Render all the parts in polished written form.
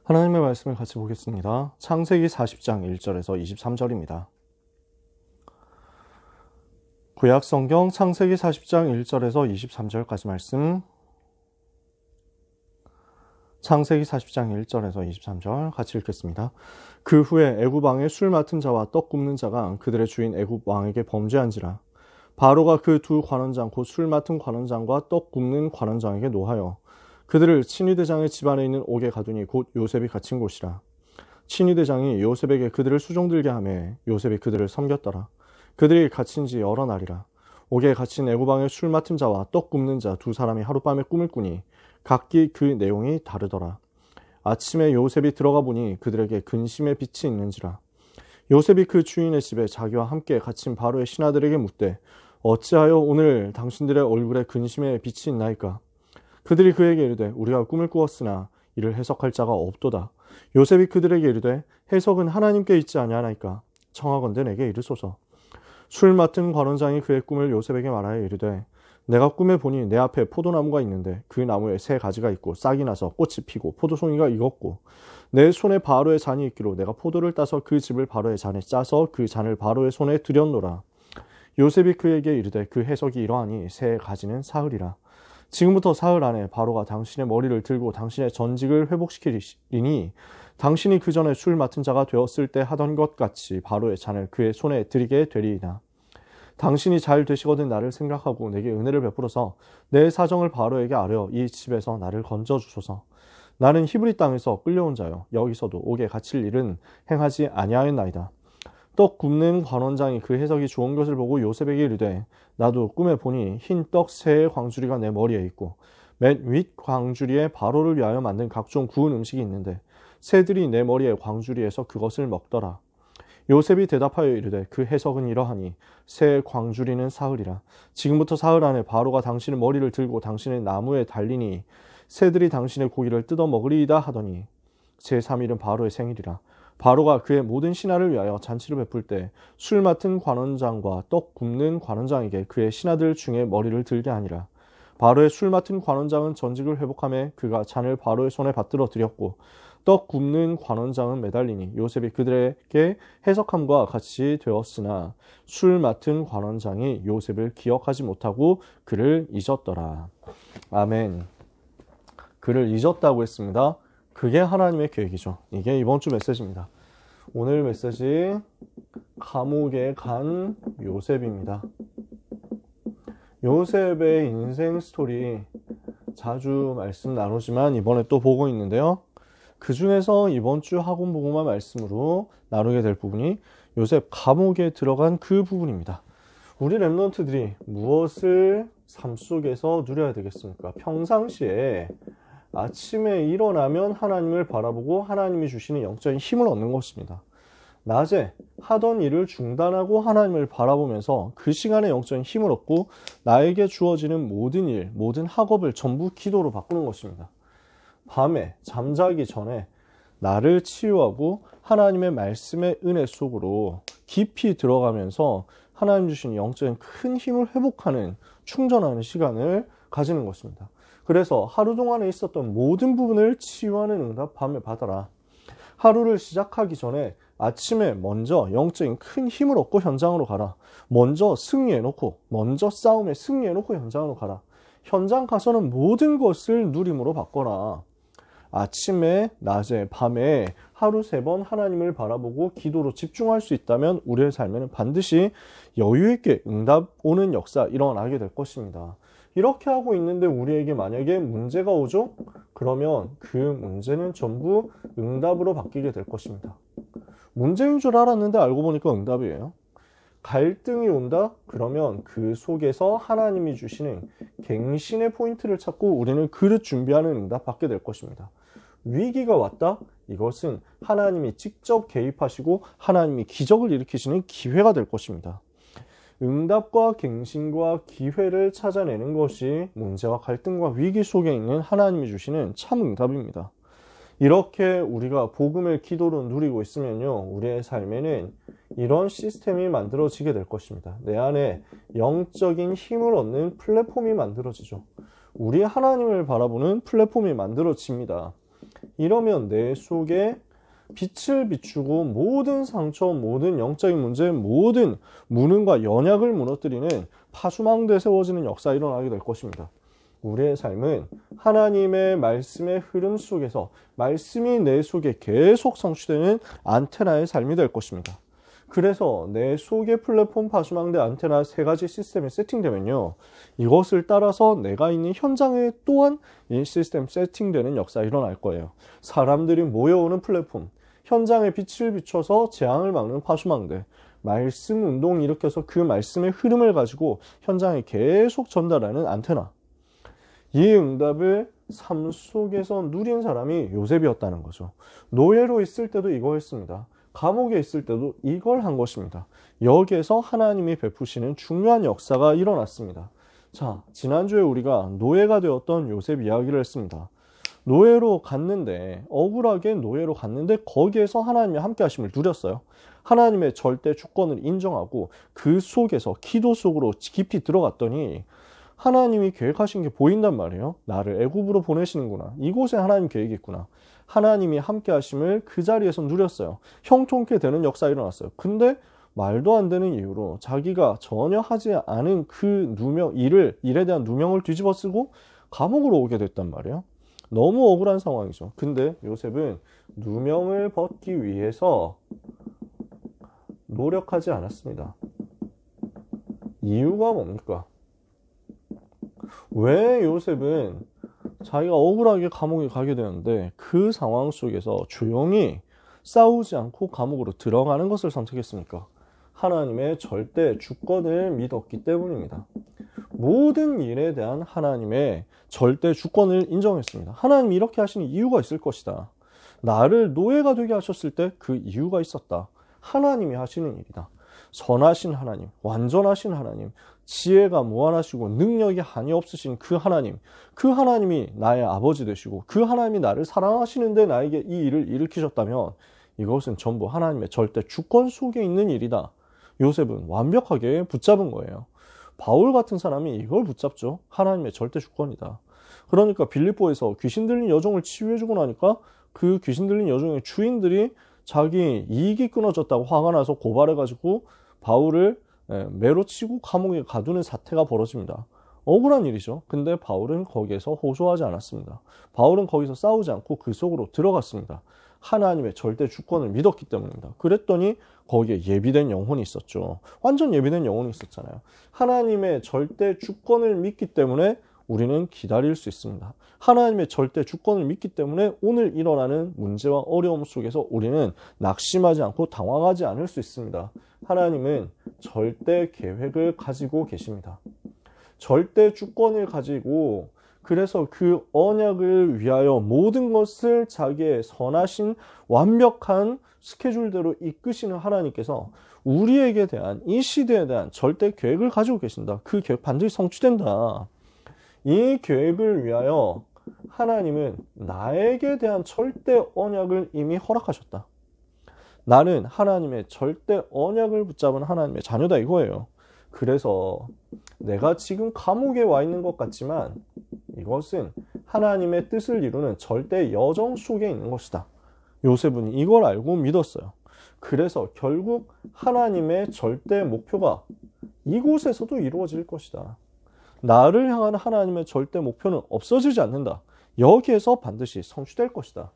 하나님의 말씀을 같이 보겠습니다. 창세기 40장 1절에서 23절입니다. 구약 성경 창세기 40장 1절에서 23절까지 말씀. 창세기 40장 1절에서 23절 같이 읽겠습니다. 그 후에 애굽 왕의 술 맡은 자와 떡 굽는 자가 그들의 주인 애굽 왕에게 범죄한지라. 바로가 그 두 관원장 곧 술 맡은 관원장과 떡 굽는 관원장에게 노하여 그들을 친위대장의 집안에 있는 옥에 가두니 곧 요셉이 갇힌 곳이라. 친위대장이 요셉에게 그들을 수종들게 하매 요셉이 그들을 섬겼더라. 그들이 갇힌 지 여러 날이라. 옥에 갇힌 애굽 왕의 술 맡은 자와 떡 굽는 자 두 사람이 하룻밤에 꿈을 꾸니 각기 그 내용이 다르더라. 아침에 요셉이 들어가 보니 그들에게 근심의 빛이 있는지라. 요셉이 그 주인의 집에 자기와 함께 갇힌 바로의 신하들에게 묻되 어찌하여 오늘 당신들의 얼굴에 근심의 빛이 있나이까? 그들이 그에게 이르되 우리가 꿈을 꾸었으나 이를 해석할 자가 없도다. 요셉이 그들에게 이르되 해석은 하나님께 있지 아니하나이까? 청하건대 내게 이르소서. 술 맡은 관원장이 그의 꿈을 요셉에게 말하여 이르되 내가 꿈에 보니 내 앞에 포도나무가 있는데 그 나무에 세 가지가 있고 싹이 나서 꽃이 피고 포도송이가 익었고 내 손에 바로의 잔이 있기로 내가 포도를 따서 그 즙을 바로의 잔에 짜서 그 잔을 바로의 손에 들였노라. 요셉이 그에게 이르되 그 해석이 이러하니 세 가지는 사흘이라. 지금부터 사흘 안에 바로가 당신의 머리를 들고 당신의 전직을 회복시키리니 당신이 그 전에 술 맡은 자가 되었을 때 하던 것 같이 바로의 잔을 그의 손에 드리게 되리이다. 당신이 잘 되시거든 나를 생각하고 내게 은혜를 베풀어서 내 사정을 바로에게 아뢰어 이 집에서 나를 건져 주소서. 나는 히브리 땅에서 끌려온 자요 여기서도 옥에 갇힐 일은 행하지 아니하였나이다. 떡 굽는 관원장이 그 해석이 좋은 것을 보고 요셉에게 이르되 나도 꿈에 보니 흰 떡 세 광주리가 내 머리에 있고 맨 윗 광주리에 바로를 위하여 만든 각종 구운 음식이 있는데 새들이 내 머리에 광주리에서 그것을 먹더라. 요셉이 대답하여 이르되 그 해석은 이러하니 새 광주리는 사흘이라. 지금부터 사흘 안에 바로가 당신의 머리를 들고 당신의 나무에 달리니 새들이 당신의 고기를 뜯어 먹으리이다 하더니 제3일은 바로의 생일이라. 바로가 그의 모든 신하를 위하여 잔치를 베풀 때 술 맡은 관원장과 떡 굽는 관원장에게 그의 신하들 중에 머리를 들게 하니라. 바로의 술 맡은 관원장은 전직을 회복하며 그가 잔을 바로의 손에 받들어 드렸고 떡 굽는 관원장은 매달리니 요셉이 그들에게 해석함과 같이 되었으나 술 맡은 관원장이 요셉을 기억하지 못하고 그를 잊었더라. 아멘. 그를 잊었다고 했습니다. 그게 하나님의 계획이죠. 이게 이번 주 메시지입니다. 오늘 메시지 감옥에 간 요셉입니다. 요셉의 인생 스토리 자주 말씀 나누지만 이번에 또 보고 있는데요. 그 중에서 이번 주 학원 복음화 말씀으로 나누게 될 부분이 요셉 감옥에 들어간 그 부분입니다. 우리 랩런트들이 무엇을 삶 속에서 누려야 되겠습니까? 평상시에 아침에 일어나면 하나님을 바라보고 하나님이 주시는 영적인 힘을 얻는 것입니다. 낮에 하던 일을 중단하고 하나님을 바라보면서 그 시간에 영적인 힘을 얻고 나에게 주어지는 모든 일, 모든 학업을 전부 기도로 바꾸는 것입니다. 밤에 잠자기 전에 나를 치유하고 하나님의 말씀의 은혜 속으로 깊이 들어가면서 하나님 주신 영적인 큰 힘을 회복하는 충전하는 시간을 가지는 것입니다. 그래서 하루 동안에 있었던 모든 부분을 치유하는 응답 밤에 받아라. 하루를 시작하기 전에 아침에 먼저 영적인 큰 힘을 얻고 현장으로 가라. 먼저 승리해놓고 먼저 싸움에 승리해놓고 현장으로 가라. 현장 가서는 모든 것을 누림으로 바꿔라. 아침에, 낮에, 밤에 하루 3번 하나님을 바라보고 기도로 집중할 수 있다면 우리의 삶에는 반드시 여유있게 응답 오는 역사 일어나게 될 것입니다. 이렇게 하고 있는데 우리에게 만약에 문제가 오죠? 그러면 그 문제는 전부 응답으로 바뀌게 될 것입니다. 문제인 줄 알았는데 알고 보니까 응답이에요. 갈등이 온다? 그러면 그 속에서 하나님이 주시는 갱신의 포인트를 찾고 우리는 그릇 준비하는 응답 받게 될 것입니다. 위기가 왔다? 이것은 하나님이 직접 개입하시고 하나님이 기적을 일으키시는 기회가 될 것입니다. 응답과 갱신과 기회를 찾아내는 것이 문제와 갈등과 위기 속에 있는 하나님이 주시는 참 응답입니다. 이렇게 우리가 복음을 기도로 누리고 있으면요, 우리의 삶에는 이런 시스템이 만들어지게 될 것입니다. 내 안에 영적인 힘을 얻는 플랫폼이 만들어지죠. 우리 하나님을 바라보는 플랫폼이 만들어집니다. 이러면 내 속에 빛을 비추고 모든 상처, 모든 영적인 문제, 모든 무능과 연약을 무너뜨리는 파수망대 세워지는 역사가 일어나게 될 것입니다. 우리의 삶은 하나님의 말씀의 흐름 속에서 말씀이 내 속에 계속 성취되는 안테나의 삶이 될 것입니다. 그래서 내 속에 플랫폼, 파수망대, 안테나 세 가지 시스템이 세팅되면요, 이것을 따라서 내가 있는 현장에 또한 이 시스템 세팅되는 역사가 일어날 거예요. 사람들이 모여오는 플랫폼, 현장에 빛을 비춰서 재앙을 막는 파수망대, 말씀 운동을 일으켜서 그 말씀의 흐름을 가지고 현장에 계속 전달하는 안테나. 이 응답을 삶 속에서 누린 사람이 요셉이었다는 거죠. 노예로 있을 때도 이거 했습니다. 감옥에 있을 때도 이걸 한 것입니다. 여기에서 하나님이 베푸시는 중요한 역사가 일어났습니다. 자, 지난주에 우리가 노예가 되었던 요셉 이야기를 했습니다. 노예로 갔는데, 억울하게 노예로 갔는데 거기에서 하나님의 함께 하심을 누렸어요. 하나님의 절대 주권을 인정하고 그 속에서 기도 속으로 깊이 들어갔더니 하나님이 계획하신 게 보인단 말이에요. 나를 애굽으로 보내시는구나. 이곳에 하나님 계획이 있구나. 하나님이 함께 하심을 그 자리에서 누렸어요. 형통케 되는 역사가 일어났어요. 근데 말도 안 되는 이유로 자기가 전혀 하지 않은 그 일에 대한 누명을 뒤집어 쓰고 감옥으로 오게 됐단 말이에요. 너무 억울한 상황이죠. 근데 요셉은 누명을 벗기 위해서 노력하지 않았습니다. 이유가 뭡니까? 왜 요셉은 자기가 억울하게 감옥에 가게 되는데 그 상황 속에서 조용히 싸우지 않고 감옥으로 들어가는 것을 선택했습니까? 하나님의 절대 주권을 믿었기 때문입니다. 모든 일에 대한 하나님의 절대 주권을 인정했습니다. 하나님이 이렇게 하시는 이유가 있을 것이다. 나를 노예가 되게 하셨을 때 그 이유가 있었다. 하나님이 하시는 일이다. 선하신 하나님, 완전하신 하나님, 지혜가 무한하시고 능력이 한이 없으신 그 하나님, 그 하나님이 나의 아버지 되시고 그 하나님이 나를 사랑하시는데 나에게 이 일을 일으키셨다면 이것은 전부 하나님의 절대 주권 속에 있는 일이다. 요셉은 완벽하게 붙잡은 거예요. 바울 같은 사람이 이걸 붙잡죠. 하나님의 절대 주권이다. 그러니까 빌립보에서 귀신 들린 여종을 치유해주고 나니까 그 귀신 들린 여종의 주인들이 자기 이익이 끊어졌다고 화가 나서 고발해가지고 바울을 매로 치고 감옥에 가두는 사태가 벌어집니다. 억울한 일이죠. 근데 바울은 거기에서 호소하지 않았습니다. 바울은 거기서 싸우지 않고 그 속으로 들어갔습니다. 하나님의 절대 주권을 믿었기 때문입니다. 그랬더니 거기에 예비된 영혼이 있었죠. 완전 예비된 영혼이 있었잖아요. 하나님의 절대 주권을 믿기 때문에 우리는 기다릴 수 있습니다. 하나님의 절대 주권을 믿기 때문에 오늘 일어나는 문제와 어려움 속에서 우리는 낙심하지 않고 당황하지 않을 수 있습니다. 하나님은 절대 계획을 가지고 계십니다. 절대 주권을 가지고 그래서 그 언약을 위하여 모든 것을 자기의 선하신 완벽한 스케줄대로 이끄시는 하나님께서 우리에게 대한 이 시대에 대한 절대 계획을 가지고 계신다. 그 계획 반드시 성취된다. 이 계획을 위하여 하나님은 나에게 대한 절대 언약을 이미 허락하셨다. 나는 하나님의 절대 언약을 붙잡은 하나님의 자녀다 이거예요. 그래서 내가 지금 감옥에 와 있는 것 같지만 이것은 하나님의 뜻을 이루는 절대 여정 속에 있는 것이다. 요셉은 이걸 알고 믿었어요. 그래서 결국 하나님의 절대 목표가 이곳에서도 이루어질 것이다. 나를 향한 하나님의 절대 목표는 없어지지 않는다. 여기에서 반드시 성취될 것이다.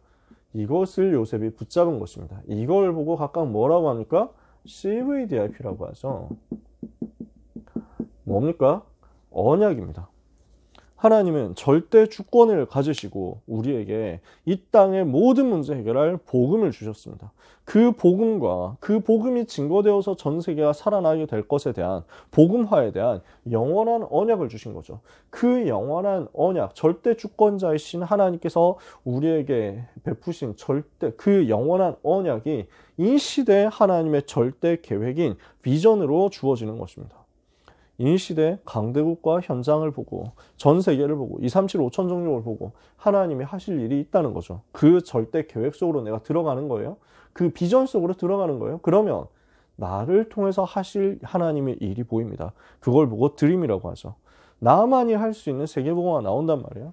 이것을 요셉이 붙잡은 것입니다. 이걸 보고 각각 뭐라고 합니까? CVDIP라고 하죠. 뭡니까? 언약입니다. 하나님은 절대 주권을 가지시고 우리에게 이 땅의 모든 문제 해결할 복음을 주셨습니다. 그 복음과 그 복음이 증거되어서 전 세계가 살아나게 될 것에 대한 복음화에 대한 영원한 언약을 주신 거죠. 그 영원한 언약, 절대 주권자이신 하나님께서 우리에게 베푸신 그 영원한 언약이 이 시대의 하나님의 절대 계획인 비전으로 주어지는 것입니다. 이 시대 강대국과 현장을 보고 전 세계를 보고 2, 3, 7, 5천 종족을 보고 하나님이 하실 일이 있다는 거죠. 그 절대 계획 속으로 내가 들어가는 거예요. 그 비전 속으로 들어가는 거예요. 그러면 나를 통해서 하실 하나님의 일이 보입니다. 그걸 보고 드림이라고 하죠. 나만이 할 수 있는 세계복음화가 나온단 말이에요.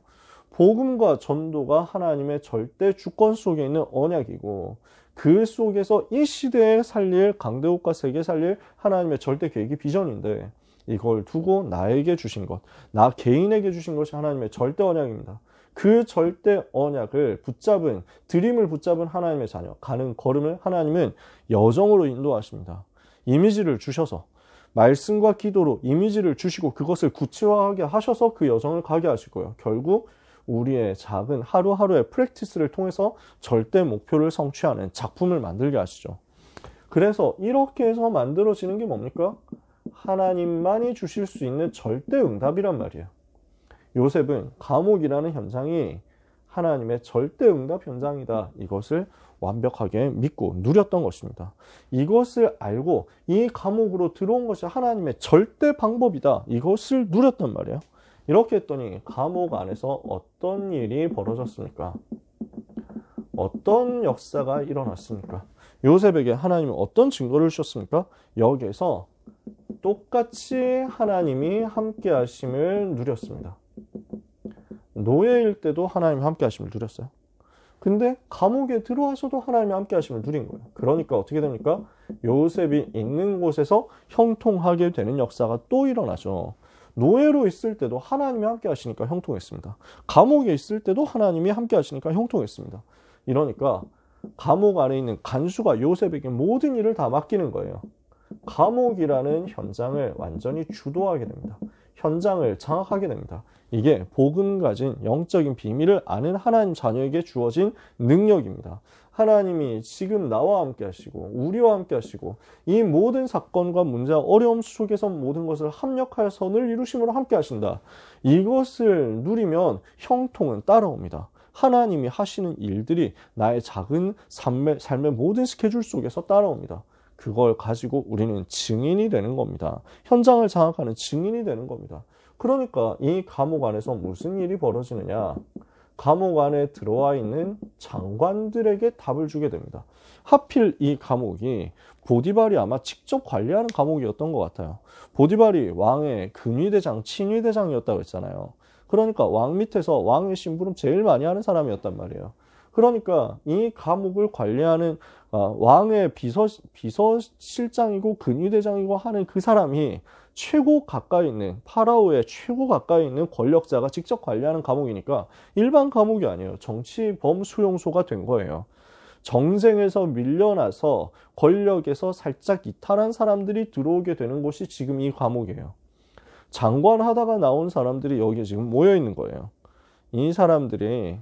복음과 전도가 하나님의 절대 주권 속에 있는 언약이고 그 속에서 이 시대에 살릴 강대국가 세계에 살릴 하나님의 절대 계획이 비전인데 이걸 두고 나에게 주신 것, 나 개인에게 주신 것이 하나님의 절대 언약입니다. 그 절대 언약을 붙잡은, 드림을 붙잡은 하나님의 자녀, 가는 걸음을 하나님은 여정으로 인도하십니다. 이미지를 주셔서, 말씀과 기도로 이미지를 주시고 그것을 구체화하게 하셔서 그 여정을 가게 하시고요. 결국 우리의 작은 하루하루의 프랙티스를 통해서 절대 목표를 성취하는 작품을 만들게 하시죠. 그래서 이렇게 해서 만들어지는 게 뭡니까? 하나님만이 주실 수 있는 절대 응답이란 말이에요. 요셉은 감옥이라는 현장이 하나님의 절대 응답 현장이다. 이것을 완벽하게 믿고 누렸던 것입니다. 이것을 알고 이 감옥으로 들어온 것이 하나님의 절대 방법이다. 이것을 누렸단 말이에요. 이렇게 했더니 감옥 안에서 어떤 일이 벌어졌습니까? 어떤 역사가 일어났습니까? 요셉에게 하나님은 어떤 증거를 주셨습니까? 여기에서 똑같이 하나님이 함께 하심을 누렸습니다. 노예일 때도 하나님이 함께 하심을 누렸어요. 근데 감옥에 들어와서도 하나님이 함께 하심을 누린 거예요. 그러니까 어떻게 됩니까? 요셉이 있는 곳에서 형통하게 되는 역사가 또 일어나죠. 노예로 있을 때도 하나님이 함께 하시니까 형통했습니다. 감옥에 있을 때도 하나님이 함께 하시니까 형통했습니다. 이러니까 감옥 안에 있는 간수가 요셉에게 모든 일을 다 맡기는 거예요. 감옥이라는 현장을 완전히 주도하게 됩니다. 현장을 장악하게 됩니다. 이게 복음 가진 영적인 비밀을 아는 하나님 자녀에게 주어진 능력입니다. 하나님이 지금 나와 함께 하시고 우리와 함께 하시고 이 모든 사건과 문제와 어려움 속에서 모든 것을 합력하여 선을 이루심으로 함께 하신다. 이것을 누리면 형통은 따라옵니다. 하나님이 하시는 일들이 나의 작은 삶의 모든 스케줄 속에서 따라옵니다. 그걸 가지고 우리는 증인이 되는 겁니다. 현장을 장악하는 증인이 되는 겁니다. 그러니까 이 감옥 안에서 무슨 일이 벌어지느냐? 감옥 안에 들어와 있는 장관들에게 답을 주게 됩니다. 하필 이 감옥이 보디발이 아마 직접 관리하는 감옥이었던 것 같아요. 보디발이 왕의 근위대장, 친위대장이었다고 했잖아요. 그러니까 왕 밑에서 왕의 심부름 제일 많이 하는 사람이었단 말이에요. 그러니까 이 감옥을 관리하는 왕의 비서실장이고 근위대장이고 하는 그 사람이 최고 가까이 있는 파라오의 최고 가까이 있는 권력자가 직접 관리하는 감옥이니까 일반 감옥이 아니에요. 정치범 수용소가 된 거예요. 정쟁에서 밀려나서 권력에서 살짝 이탈한 사람들이 들어오게 되는 곳이 지금 이 감옥이에요. 장관하다가 나온 사람들이 여기에 지금 모여 있는 거예요. 이 사람들이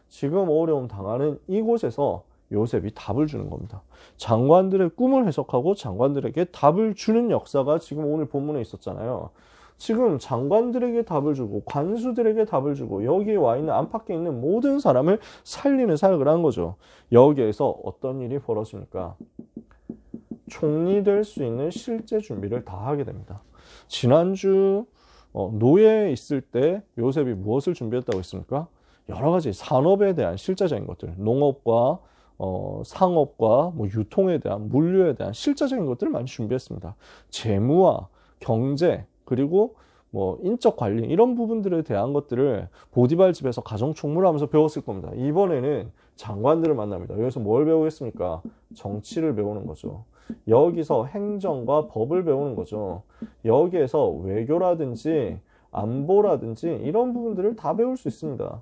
지금 어려움 당하는 이곳에서 요셉이 답을 주는 겁니다. 장관들의 꿈을 해석하고 장관들에게 답을 주는 역사가 지금 오늘 본문에 있었잖아요. 지금 장관들에게 답을 주고 관수들에게 답을 주고 여기에 와 있는 안팎에 있는 모든 사람을 살리는 사역을 한 거죠. 여기에서 어떤 일이 벌어집니까? 총리 될 수 있는 실제 준비를 다 하게 됩니다. 지난주 노예에 있을 때 요셉이 무엇을 준비했다고 했습니까? 여러 가지 산업에 대한 실제적인 것들, 농업과 상업과 유통에 대한, 물류에 대한 실제적인 것들을 많이 준비했습니다. 재무와 경제, 그리고 인적 관리, 이런 부분들에 대한 것들을 보디발 집에서 가정 총무하면서 배웠을 겁니다. 이번에는 장관들을 만납니다. 여기서 뭘 배우겠습니까? 정치를 배우는 거죠. 여기서 행정과 법을 배우는 거죠. 여기에서 외교라든지 안보라든지 이런 부분들을 다 배울 수 있습니다.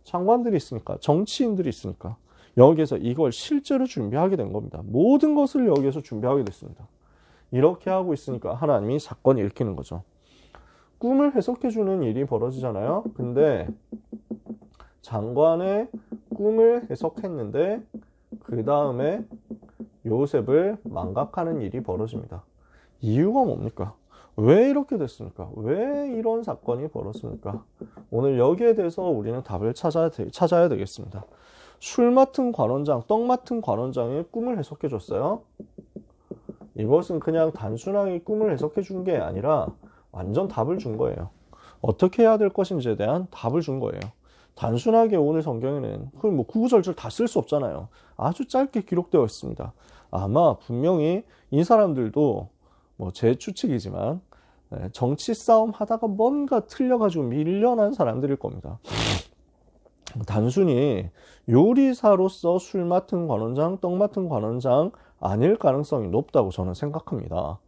장관들이 있으니까, 정치인들이 있으니까 여기에서 이걸 실제로 준비하게 된 겁니다. 모든 것을 여기에서 준비하게 됐습니다. 이렇게 하고 있으니까 하나님이 사건이 읽히는 거죠. 꿈을 해석해주는 일이 벌어지잖아요. 근데 장관의 꿈을 해석했는데 그 다음에 요셉을 망각하는 일이 벌어집니다. 이유가 뭡니까? 왜 이렇게 됐습니까? 왜 이런 사건이 벌어졌습니까? 오늘 여기에 대해서 우리는 답을 찾아야 되겠습니다. 술 맡은 관원장, 떡 맡은 관원장의 꿈을 해석해 줬어요. 이것은 그냥 단순하게 꿈을 해석해 준 게 아니라 완전 답을 준 거예요. 어떻게 해야 될 것인지에 대한 답을 준 거예요. 단순하게 오늘 성경에는 구구절절 다 쓸 수 없잖아요. 아주 짧게 기록되어 있습니다. 아마 분명히 이 사람들도 제 추측이지만 정치 싸움 하다가 뭔가 틀려가지고 밀려난 사람들일 겁니다. 단순히 요리사로서 술 맡은 관원장, 떡 맡은 관원장 아닐 가능성이 높다고 저는 생각합니다.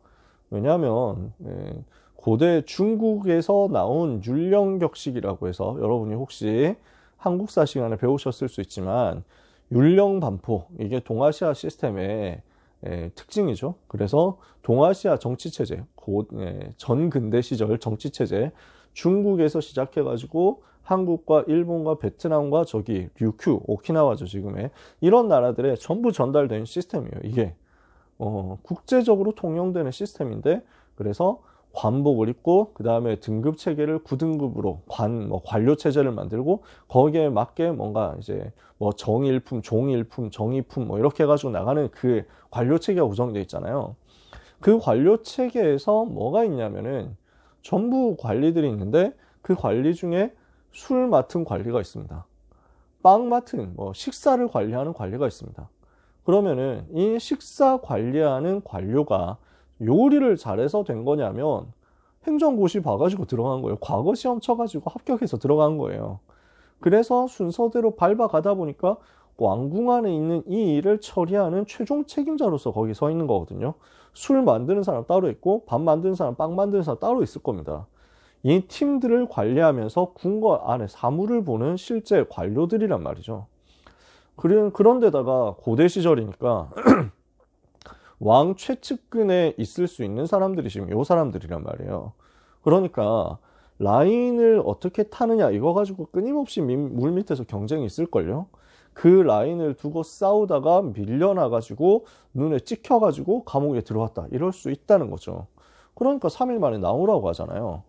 왜냐하면 고대 중국에서 나온 율령격식이라고 해서 여러분이 혹시 한국사 시간에 배우셨을 수 있지만 율령반포, 이게 동아시아 시스템의 특징이죠. 그래서 동아시아 정치체제, 전근대 시절 정치체제, 중국에서 시작해가지고 한국과 일본과 베트남과 저기 류큐, 오키나와죠 지금의, 이런 나라들에 전부 전달된 시스템이에요. 이게 국제적으로 통용되는 시스템인데, 그래서 관복을 입고 그 다음에 등급 체계를 9등급으로 관료 체제를 만들고 거기에 맞게 뭔가 이제 정일품, 종일품, 정의품 이렇게 해가지고 나가는 그 관료 체계가 구성되어 있잖아요. 그 관료 체계에서 뭐가 있냐면은 전부 관리들이 있는데 그 관리 중에 술 맡은 관리가 있습니다. 빵 맡은 식사를 관리하는 관리가 있습니다. 그러면은 이 식사 관리하는 관료가 요리를 잘해서 된 거냐면 행정고시 봐가지고 들어간 거예요. 과거 시험 쳐가지고 합격해서 들어간 거예요. 그래서 순서대로 밟아가다 보니까 왕궁 안에 있는 이 일을 처리하는 최종 책임자로서 거기 서 있는 거거든요. 술 만드는 사람 따로 있고 밥 만드는 사람, 빵 만드는 사람 따로 있을 겁니다. 이 팀들을 관리하면서 궁궐 안에 사무를 보는 실제 관료들이란 말이죠. 그런데다가 고대 시절이니까 왕 최측근에 있을 수 있는 사람들이 지금 요 사람들이란 말이에요. 그러니까 라인을 어떻게 타느냐 이거 가지고 끊임없이 물 밑에서 경쟁이 있을걸요. 그 라인을 두고 싸우다가 밀려나가지고 눈에 찍혀가지고 감옥에 들어왔다 이럴 수 있다는 거죠. 그러니까 3일 만에 나오라고 하잖아요.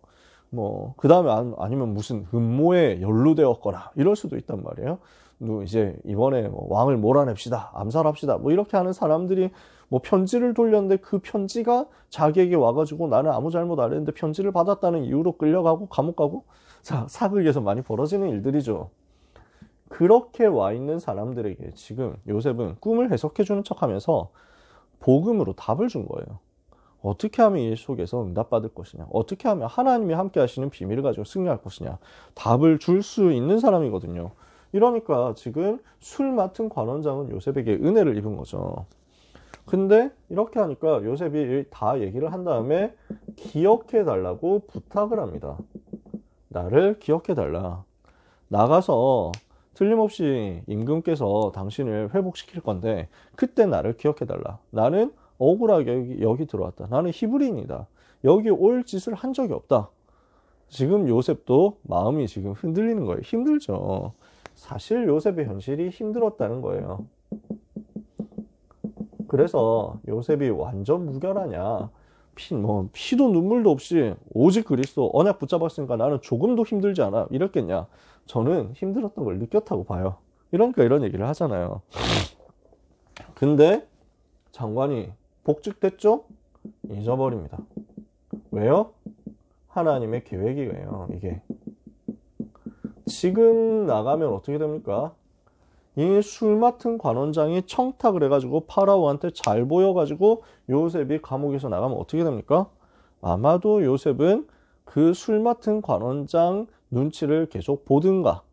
그 다음에 아니면 무슨 음모에 연루되었거나 이럴 수도 있단 말이에요. 이제 이번에 왕을 몰아냅시다, 암살합시다 이렇게 하는 사람들이 편지를 돌렸는데 그 편지가 자기에게 와가지고 나는 아무 잘못 안 했는데 편지를 받았다는 이유로 끌려가고 감옥 가고, 자, 사극에서 많이 벌어지는 일들이죠. 그렇게 와 있는 사람들에게 지금 요셉은 꿈을 해석해주는 척하면서 복음으로 답을 준 거예요. 어떻게 하면 이 속에서 응답받을 것이냐, 어떻게 하면 하나님이 함께 하시는 비밀을 가지고 승리할 것이냐, 답을 줄 수 있는 사람이거든요. 이러니까 지금 술 맡은 관원장은 요셉에게 은혜를 입은 거죠. 근데 이렇게 하니까 요셉이 다 얘기를 한 다음에 기억해 달라고 부탁을 합니다. 나를 기억해 달라. 나가서 틀림없이 임금께서 당신을 회복시킬 건데 그때 나를 기억해 달라. 나는 억울하게 여기 들어왔다. 나는 히브리인이다. 여기 올 짓을 한 적이 없다. 지금 요셉도 마음이 지금 흔들리는 거예요. 힘들죠. 사실 요셉의 현실이 힘들었다는 거예요. 그래서 요셉이 완전 무결하냐, 피도 눈물도 없이 오직 그리스도 언약 붙잡았으니까 나는 조금도 힘들지 않아 이랬겠냐. 저는 힘들었던 걸 느꼈다고 봐요. 이러니까 이런 얘기를 하잖아요. 근데 장관이 복직됐죠? 잊어버립니다. 왜요? 하나님의 계획이에요. 이게 지금 나가면 어떻게 됩니까? 이 술 맡은 관원장이 청탁을 해가지고 파라오한테 잘 보여가지고 요셉이 감옥에서 나가면 어떻게 됩니까? 아마도 요셉은 그 술 맡은 관원장 눈치를 계속 보든가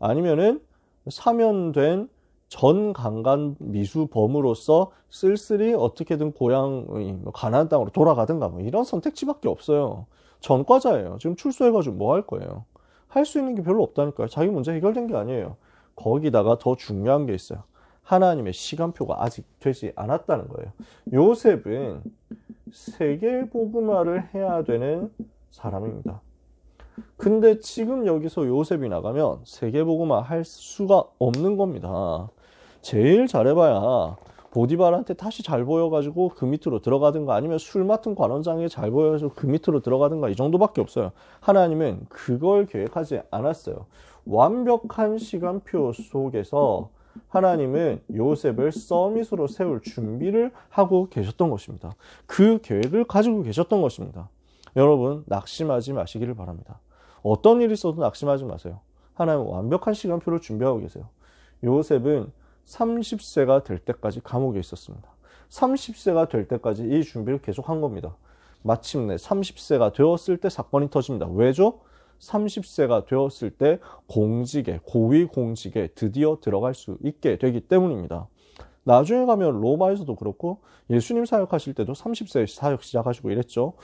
아니면은 사면된 전 강간 미수범으로서 쓸쓸히 어떻게든 고향 가나안 땅으로 돌아가든가 이런 선택지밖에 없어요. 전과자예요. 지금 출소해가지고 뭐 할 거예요? 할 수 있는 게 별로 없다니까요. 자기 문제 해결된 게 아니에요. 거기다가 더 중요한 게 있어요. 하나님의 시간표가 아직 되지 않았다는 거예요. 요셉은 세계복음화를 해야 되는 사람입니다. 근데 지금 여기서 요셉이 나가면 세계복음화 할 수가 없는 겁니다. 제일 잘해봐야 보디발한테 다시 잘 보여가지고 그 밑으로 들어가든가 아니면 술 맡은 관원장에 잘 보여가지고 그 밑으로 들어가든가 이 정도밖에 없어요. 하나님은 그걸 계획하지 않았어요. 완벽한 시간표 속에서 하나님은 요셉을 서밋으로 세울 준비를 하고 계셨던 것입니다. 그 계획을 가지고 계셨던 것입니다. 여러분 낙심하지 마시기를 바랍니다. 어떤 일이 있어도 낙심하지 마세요. 하나님은 완벽한 시간표를 준비하고 계세요. 요셉은 30세가 될 때까지 감옥에 있었습니다. 30세가 될 때까지 이 준비를 계속 한 겁니다. 마침내 30세가 되었을 때 사건이 터집니다. 왜죠? 30세가 되었을 때 공직에, 고위 공직에 드디어 들어갈 수 있게 되기 때문입니다. 나중에 가면 로마에서도 그렇고 예수님 사역하실 때도 30세 사역 시작하시고 이랬죠.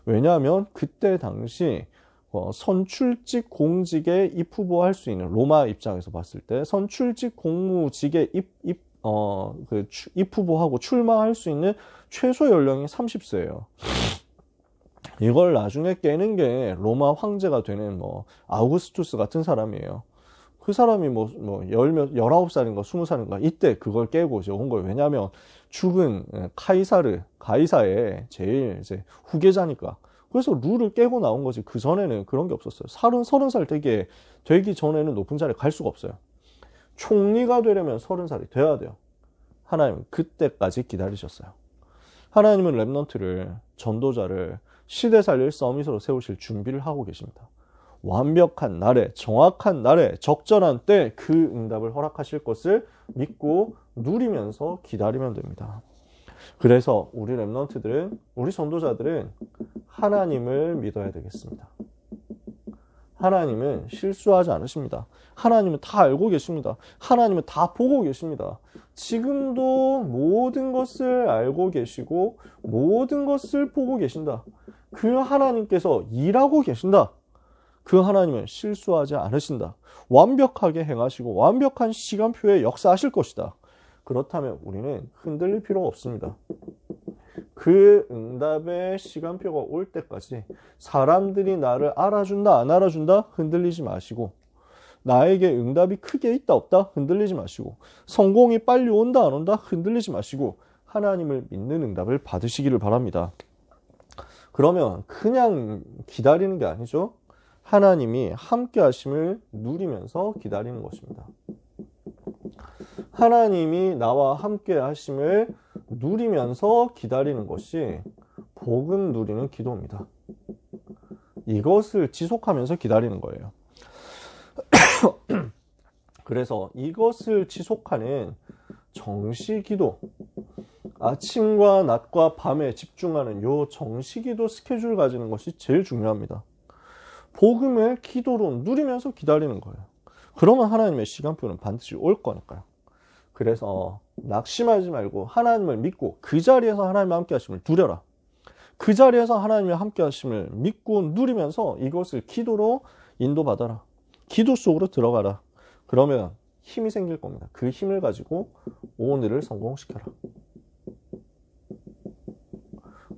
왜냐하면 그때 당시 선출직 공직에 입후보할 수 있는, 로마 입장에서 봤을 때 선출직 공무직에 입후보하고 출마할 수 있는 최소 연령이 30세예요. 이걸 나중에 깨는 게 로마 황제가 되는 아우구스투스 같은 사람이에요. 그 사람이 19살인가 20살인가 이때 그걸 깨고 이제 온 거예요. 왜냐하면 죽은 가이사의 제일 이제 후계자니까. 그래서 룰을 깨고 나온 거지. 그 전에는 그런 게 없었어요. 30살 되기 전에는 높은 자리에 갈 수가 없어요. 총리가 되려면 30살이 돼야 돼요. 하나님은 그때까지 기다리셨어요. 하나님은 렘넌트를, 전도자를 시대 살릴 서밋으로 세우실 준비를 하고 계십니다. 완벽한 날에, 정확한 날에, 적절한 때 그 응답을 허락하실 것을 믿고 누리면서 기다리면 됩니다. 그래서 우리 렘넌트들은, 우리 전도자들은 하나님을 믿어야 되겠습니다. 하나님은 실수하지 않으십니다. 하나님은 다 알고 계십니다. 하나님은 다 보고 계십니다. 지금도 모든 것을 알고 계시고 모든 것을 보고 계신다. 그 하나님께서 일하고 계신다. 그 하나님은 실수하지 않으신다. 완벽하게 행하시고 완벽한 시간표에 역사하실 것이다. 그렇다면 우리는 흔들릴 필요가 없습니다. 그 응답의 시간표가 올 때까지 사람들이 나를 알아준다 안 알아준다 흔들리지 마시고, 나에게 응답이 크게 있다 없다 흔들리지 마시고, 성공이 빨리 온다 안 온다 흔들리지 마시고 하나님을 믿는 응답을 받으시기를 바랍니다. 그러면 그냥 기다리는 게 아니죠. 하나님이 함께 하심을 누리면서 기다리는 것입니다. 하나님이 나와 함께 하심을 누리면서 기다리는 것이 복음 누리는 기도입니다. 이것을 지속하면서 기다리는 거예요. 그래서 이것을 지속하는 정시기도, 아침과 낮과 밤에 집중하는 요 정시기도 스케줄 가지는 것이 제일 중요합니다. 복음을 기도로 누리면서 기다리는 거예요. 그러면 하나님의 시간표는 반드시 올 거니까요. 그래서 낙심하지 말고 하나님을 믿고 그 자리에서 하나님의 함께 하심을 누려라. 그 자리에서 하나님의 함께 하심을 믿고 누리면서 이것을 기도로 인도받아라. 기도 속으로 들어가라. 그러면 힘이 생길 겁니다. 그 힘을 가지고 오늘을 성공시켜라.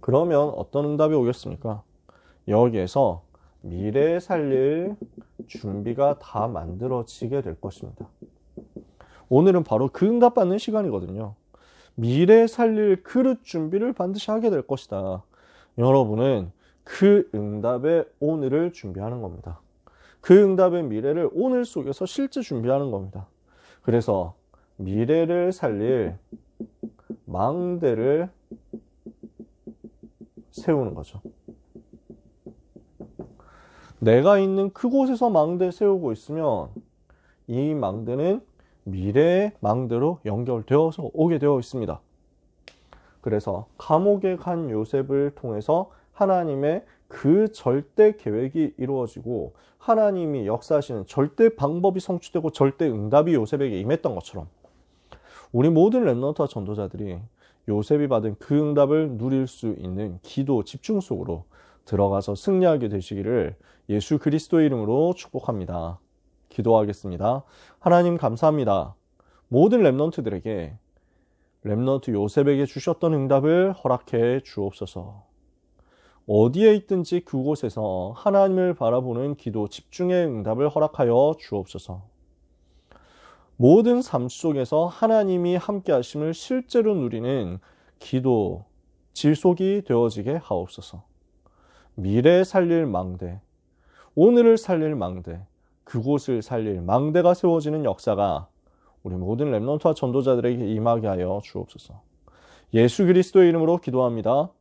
그러면 어떤 응답이 오겠습니까? 여기에서 미래 살릴 준비가 다 만들어지게 될 것입니다. 오늘은 바로 그 응답받는 시간이거든요. 미래 살릴 그릇 준비를 반드시 하게 될 것이다. 여러분은 그 응답의 오늘을 준비하는 겁니다. 그 응답의 미래를 오늘 속에서 실제 준비하는 겁니다. 그래서 미래를 살릴 망대를 세우는 거죠. 내가 있는 그곳에서 망대 세우고 있으면 이 망대는 미래의 망대로 연결되어서 오게 되어 있습니다. 그래서 감옥에 간 요셉을 통해서 하나님의 그 절대 계획이 이루어지고 하나님이 역사하시는 절대 방법이 성취되고 절대 응답이 요셉에게 임했던 것처럼 우리 모든 렘넌트와 전도자들이 요셉이 받은 그 응답을 누릴 수 있는 기도 집중 속으로 들어가서 승리하게 되시기를 예수 그리스도의 이름으로 축복합니다. 기도하겠습니다. 하나님 감사합니다. 모든 렘넌트들에게 렘넌트 요셉에게 주셨던 응답을 허락해 주옵소서. 어디에 있든지 그곳에서 하나님을 바라보는 기도 집중의 응답을 허락하여 주옵소서. 모든 삶 속에서 하나님이 함께 하심을 실제로 누리는 기도 질속이 되어지게 하옵소서. 미래 살릴 망대, 오늘을 살릴 망대, 그곳을 살릴 망대가 세워지는 역사가 우리 모든 렘넌트와 전도자들에게 임하게 하여 주옵소서. 예수 그리스도의 이름으로 기도합니다.